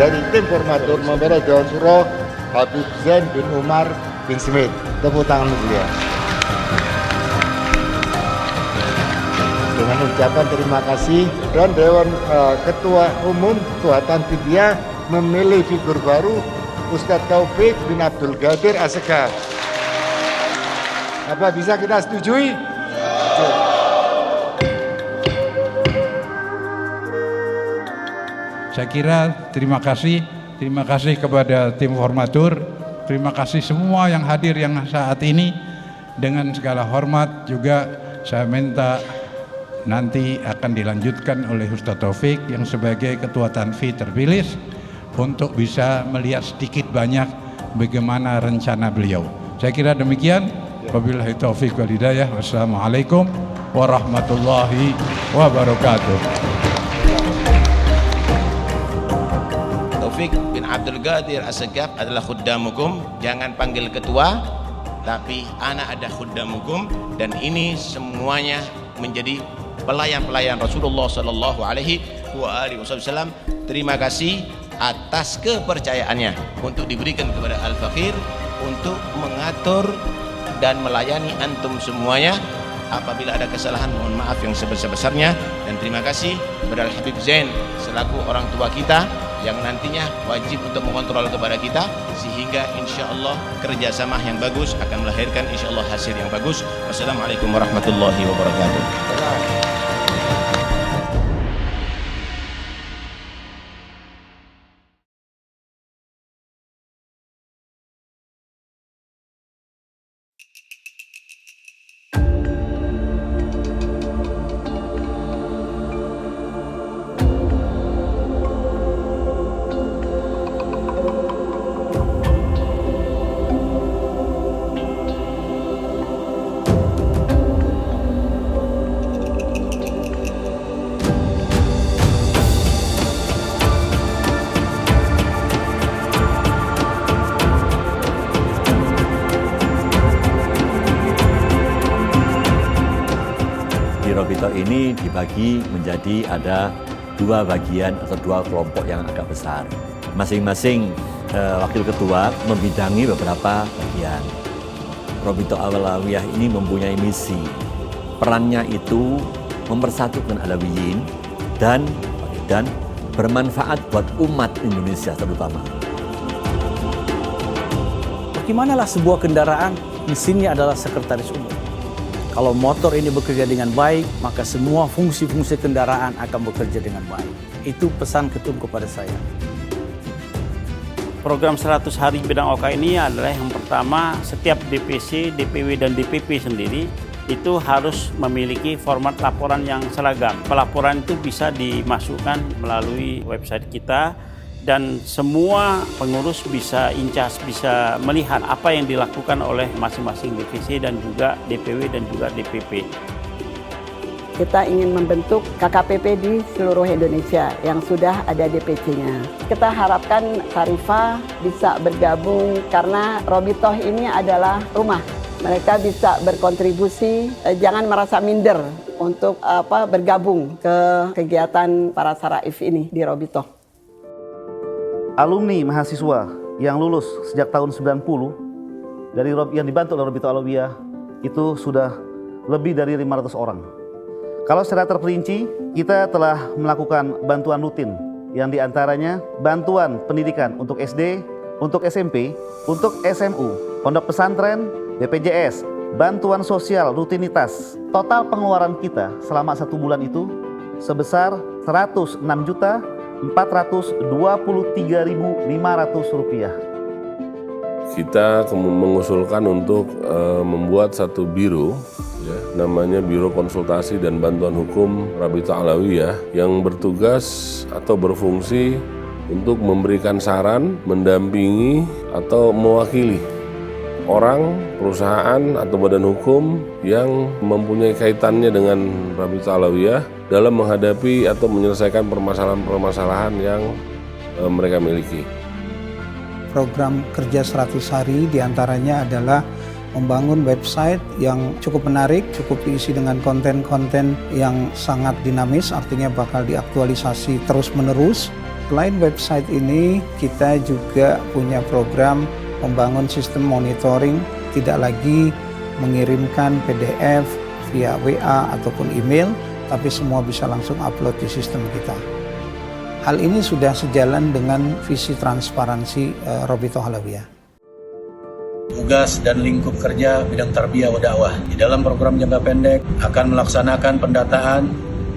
dari tim formatur membela Dewan Suro Habib Zain bin Umar bin Smith. Tepuk tangan untuk beliau. Dengan ucapan terima kasih dan Dewan Ketua Umum Ketua Tanfidiyah memilih figur baru Ustadz Taufik bin Abdul Qadir Asegaf. Apa bisa kita setujui? Saya kira terima kasih kepada tim formatur, terima kasih semua yang hadir yang saat ini. Dengan segala hormat juga saya minta nanti akan dilanjutkan oleh Ustadz Taufik yang sebagai Ketua Tanfi terpilih untuk bisa melihat sedikit banyak bagaimana rencana beliau. Saya kira demikian. Wabillahi taufiq wal hidayah. Wassalamualaikum warahmatullahi wabarakatuh. Taufik bin Abdul Qadir Asegaf adalah khuddamukum. Jangan panggil ketua, tapi anak ada khuddamukum, dan ini semuanya menjadi pelayan-pelayan Rasulullah Sallallahu Alaihi Wasallam. Terima kasih atas kepercayaannya untuk diberikan kepada Al-Fakir untuk mengatur dan melayani antum semuanya. Apabila ada kesalahan mohon maaf yang sebesar-besarnya, dan terima kasih kepada Al-Habib Zain selaku orang tua kita yang nantinya wajib untuk mengontrol kepada kita, sehingga insya Allah kerjasama yang bagus akan melahirkan insya Allah hasil yang bagus. Wassalamualaikum warahmatullahi wabarakatuh. Robito ini dibagi menjadi ada dua bagian atau dua kelompok yang agak besar. Masing-masing wakil ketua membidangi beberapa bagian. Robito Alawiyah ini mempunyai misi. Perannya itu mempersatukan Alawiyin dan bermanfaat buat umat Indonesia terutama. Bagimanalah sebuah kendaraan, mesinnya adalah sekretaris umum. Kalau motor ini bekerja dengan baik, maka semua fungsi-fungsi kendaraan akan bekerja dengan baik. Itu pesan ketum kepada saya. Program 100 hari bidang OK ini adalah yang pertama, setiap DPC, DPW, dan DPP sendiri itu harus memiliki format laporan yang seragam. Pelaporan itu bisa dimasukkan melalui website kita, dan semua pengurus bisa incas, bisa melihat apa yang dilakukan oleh masing-masing DPC dan juga DPW dan juga DPP. Kita ingin membentuk KKPP di seluruh Indonesia yang sudah ada DPC-nya. Kita harapkan Syarifah bisa bergabung karena Robitoh ini adalah rumah. Mereka bisa berkontribusi, jangan merasa minder untuk bergabung ke kegiatan para Saraif ini di Robitoh. Alumni mahasiswa yang lulus sejak tahun 90 dari yang dibantu oleh Robito Alawiyah itu sudah lebih dari 500 orang. Kalau secara terperinci, kita telah melakukan bantuan rutin yang diantaranya bantuan pendidikan untuk SD, untuk SMP, untuk SMU, pondok pesantren, BPJS, bantuan sosial rutinitas. Total pengeluaran kita selama 1 bulan itu sebesar Rp106.023.500. Kita mengusulkan untuk membuat satu biro, ya, namanya Biro Konsultasi dan Bantuan Hukum Rabita Alawiyah, yang bertugas atau berfungsi untuk memberikan saran, mendampingi atau mewakili orang, perusahaan atau badan hukum yang mempunyai kaitannya dengan Rabita Alawiyah dalam menghadapi atau menyelesaikan permasalahan-permasalahan yang mereka miliki. Program kerja 100 hari diantaranya adalah membangun website yang cukup menarik, cukup diisi dengan konten-konten yang sangat dinamis, artinya bakal diaktualisasi terus-menerus. Selain website ini, kita juga punya program membangun sistem monitoring, tidak lagi mengirimkan PDF via WA ataupun email, tapi semua bisa langsung upload di sistem kita. Hal ini sudah sejalan dengan visi transparansi Robitoh Alawiyah. Tugas dan lingkup kerja bidang tarbiyah wa dakwah di dalam program jangka pendek akan melaksanakan pendataan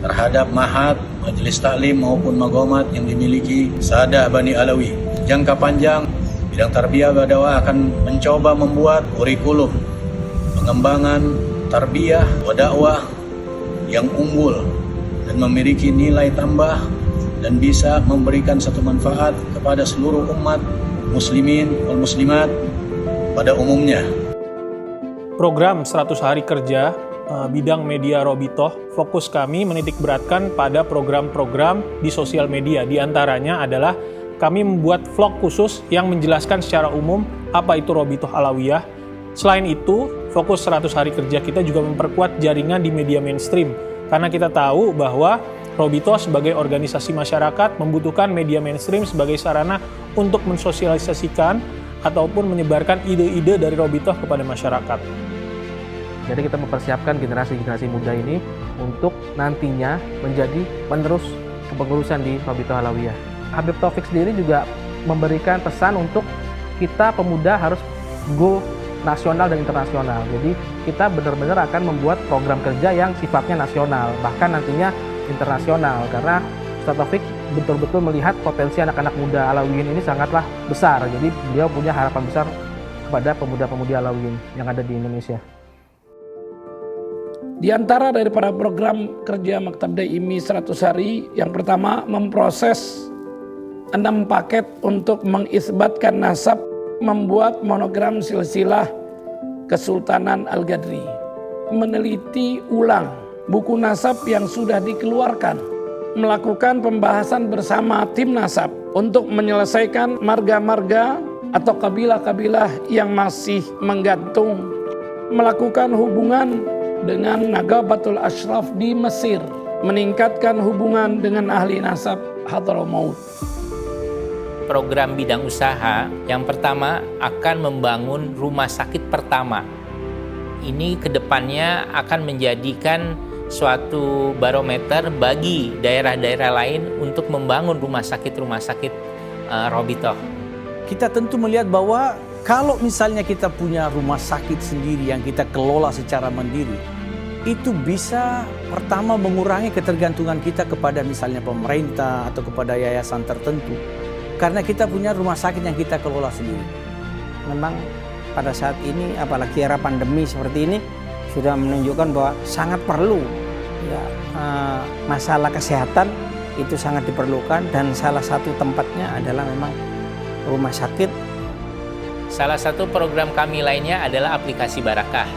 terhadap mahat, majelis taklim maupun magomat yang dimiliki Sadah Bani Alawi. Jangka panjang bidang tarbiyah wa dakwah akan mencoba membuat kurikulum pengembangan tarbiyah wa dakwah yang unggul dan memiliki nilai tambah dan bisa memberikan satu manfaat kepada seluruh umat muslimin wal muslimat pada umumnya. Program 100 hari kerja bidang media Robitoh, fokus kami menitik beratkan pada program-program di sosial media. Di antaranya adalah kami membuat vlog khusus yang menjelaskan secara umum apa itu Robitoh Alawiyah. Selain itu, fokus 100 hari kerja kita juga memperkuat jaringan di media mainstream. Karena kita tahu bahwa Robitoh sebagai organisasi masyarakat membutuhkan media mainstream sebagai sarana untuk mensosialisasikan ataupun menyebarkan ide-ide dari Robitoh kepada masyarakat. Jadi kita mempersiapkan generasi-generasi muda ini untuk nantinya menjadi penerus kepengurusan di Robitoh Alawiyah. Habib Taufik sendiri juga memberikan pesan untuk kita pemuda harus go nasional dan internasional. Jadi kita benar-benar akan membuat program kerja yang sifatnya nasional, bahkan nantinya internasional, karena Ustaz Taufik betul-betul melihat potensi anak-anak muda Alawiyin ini sangatlah besar. Jadi beliau punya harapan besar kepada pemuda-pemudi Alawiyin yang ada di Indonesia. Di antara daripada program kerja Maktab Daimi 100 hari, yang pertama memproses 6 paket untuk mengisbatkan nasab, membuat monogram silsilah Kesultanan Al-Gadri, meneliti ulang buku nasab yang sudah dikeluarkan, melakukan pembahasan bersama tim nasab untuk menyelesaikan marga-marga atau kabilah-kabilah yang masih menggantung, melakukan hubungan dengan Nagabatul Ashraf di Mesir, meningkatkan hubungan dengan ahli nasab Hadramaut. Program bidang usaha yang pertama akan membangun rumah sakit pertama. Ini kedepannya akan menjadikan suatu barometer bagi daerah-daerah lain untuk membangun rumah sakit Robitoh. Kita tentu melihat bahwa kalau misalnya kita punya rumah sakit sendiri yang kita kelola secara mandiri, itu bisa pertama mengurangi ketergantungan kita kepada misalnya pemerintah atau kepada yayasan tertentu. Karena kita punya rumah sakit yang kita kelola sendiri. Memang pada saat ini, apalagi era pandemi seperti ini, sudah menunjukkan bahwa sangat perlu ya, masalah kesehatan itu sangat diperlukan, dan salah satu tempatnya adalah memang rumah sakit. Salah satu program kami lainnya adalah aplikasi Barakah.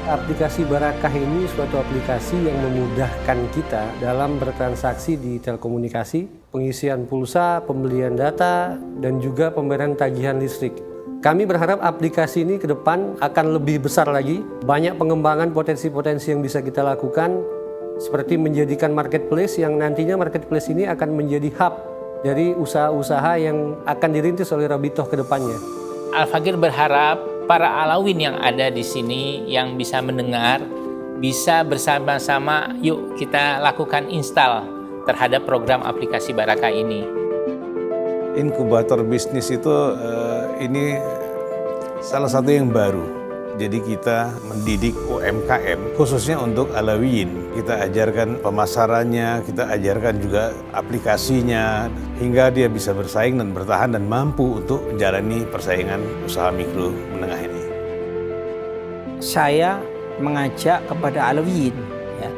Aplikasi Barakah ini suatu aplikasi yang memudahkan kita dalam bertransaksi di telekomunikasi, pengisian pulsa, pembelian data, dan juga pembayaran tagihan listrik. Kami berharap aplikasi ini ke depan akan lebih besar lagi, banyak pengembangan potensi-potensi yang bisa kita lakukan, seperti menjadikan marketplace yang nantinya marketplace ini akan menjadi hub dari usaha-usaha yang akan dirintis oleh Robitoh ke depannya. Al-Fakir berharap para Alawin yang ada di sini yang bisa mendengar, bisa bersama-sama yuk kita lakukan install terhadap program aplikasi Barakah ini. Inkubator bisnis itu ini salah satu yang baru. Jadi kita mendidik UMKM khususnya untuk Alawiyin. Kita ajarkan pemasarannya, kita ajarkan juga aplikasinya hingga dia bisa bersaing dan bertahan dan mampu untuk menjalani persaingan usaha mikro menengah ini. Saya mengajak kepada Alawiyin ya,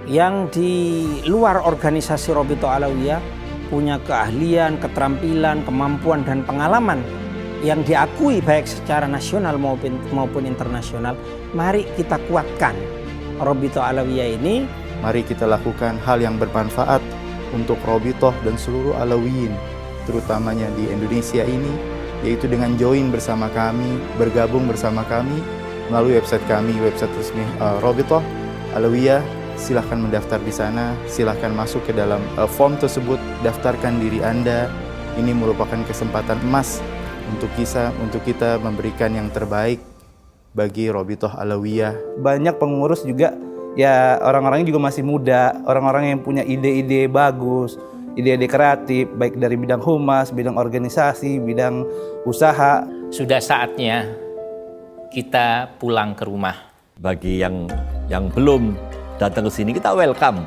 yang di luar organisasi Robitoh Alawiyah punya keahlian, keterampilan, kemampuan dan pengalaman yang diakui baik secara nasional maupun internasional. Mari kita kuatkan Robitoh Alawiyah ini. Mari kita lakukan hal yang bermanfaat untuk Robitoh dan seluruh Alawiyin, terutamanya di Indonesia ini, yaitu dengan join bersama kami, bergabung bersama kami melalui website kami, website resmi Robitoh Alawiyah silahkan mendaftar di sana, silahkan masuk ke dalam form tersebut, daftarkan diri Anda. Ini merupakan kesempatan emas untuk kita memberikan yang terbaik bagi Robitoh Alawiyah. Banyak pengurus juga, ya orang-orangnya juga masih muda, orang-orang yang punya ide-ide bagus, ide-ide kreatif, baik dari bidang humas, bidang organisasi, bidang usaha. Sudah saatnya kita pulang ke rumah. Bagi yang belum datang ke sini, kita welcome,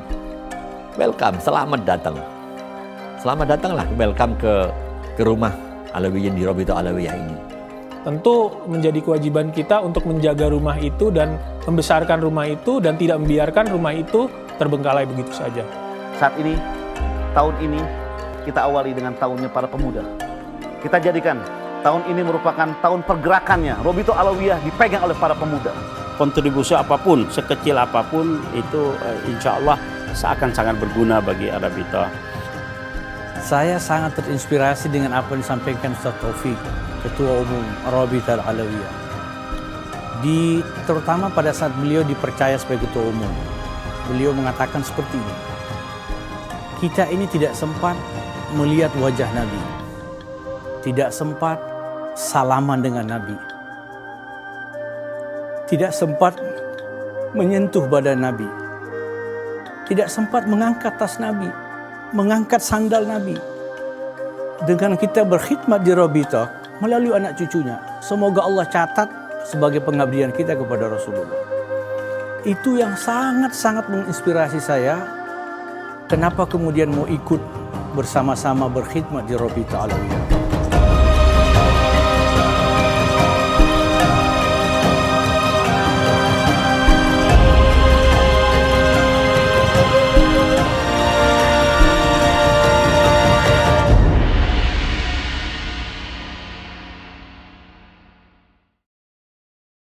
selamat datang, datanglah, welcome ke rumah Alawiyin di Robitoh Alawiyah ini. Tentu menjadi kewajiban kita untuk menjaga rumah itu dan membesarkan rumah itu dan tidak membiarkan rumah itu terbengkalai begitu saja. Saat ini, tahun ini kita awali dengan tahunnya para pemuda. Kita jadikan tahun ini merupakan tahun pergerakannya. Robitoh Alawiyah dipegang oleh para pemuda. Kontribusi apapun, sekecil apapun itu insya Allah akan sangat berguna bagi Robitoh. Saya sangat terinspirasi dengan apa yang disampaikan Ustaz Taufik, Ketua Umum Robitoh Alawiyah. Terutama pada saat beliau dipercaya sebagai Ketua Umum, beliau mengatakan seperti ini. Kita ini tidak sempat melihat wajah Nabi, tidak sempat salaman dengan Nabi, tidak sempat menyentuh badan Nabi, tidak sempat mengangkat tas Nabi, mengangkat sandal Nabi. Dengan kita berkhidmat di Robitoh melalui anak cucunya, semoga Allah catat sebagai pengabdian kita kepada Rasulullah. Itu yang sangat-sangat menginspirasi saya. Kenapa kemudian mau ikut bersama-sama berkhidmat di Robitoh Alawiyah.